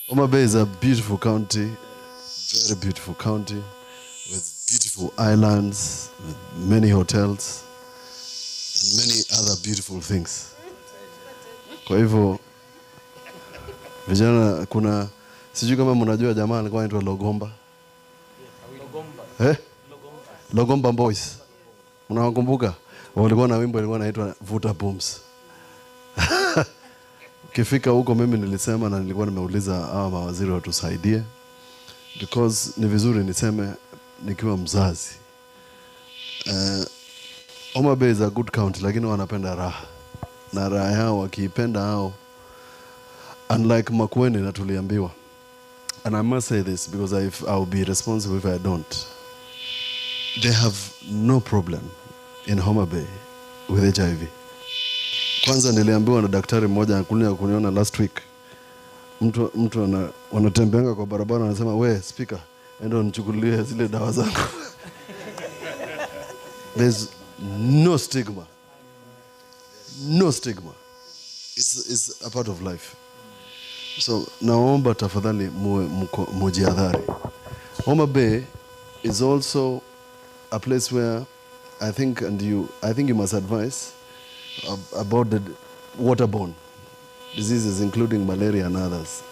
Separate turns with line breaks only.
Homa Bay is a beautiful county, very beautiful county, with beautiful islands, with many hotels, and many other beautiful things. Kwa hivyo, vijana kuna, sijui kama mnajua jamaa alikuwa anaitwa Logomba. Logomba Boys. Unawakumbuka? Walikuwa na wimbo ilikuwa inaitwa Vuta Booms. Kifika huko mimi nilisema na nilikuwa nimeuliza hawa mawaziri watusaidie, because ni vizuri niseme nikiwa mzazi. Homa Bay is a good county, lakini wanapenda raha. Na raha yao wakiipenda hao, unlike Makueni na tuliambiwa. And I must say this because I'll be responsible if I don't. They have no problem in Homa Bay with HIV. Kwanza niliambiwa na daktari mmoja kuniona last week. Mtu wanatembeanga kwa barabara anasema, "We speaker, endo nichukulie zile dawa zangu." There's no stigma. No stigma. It's a part of life. So naomba tafadhali mujihadhari. Homa Bay is also a place where I think you must advise about the waterborne diseases, including malaria and others.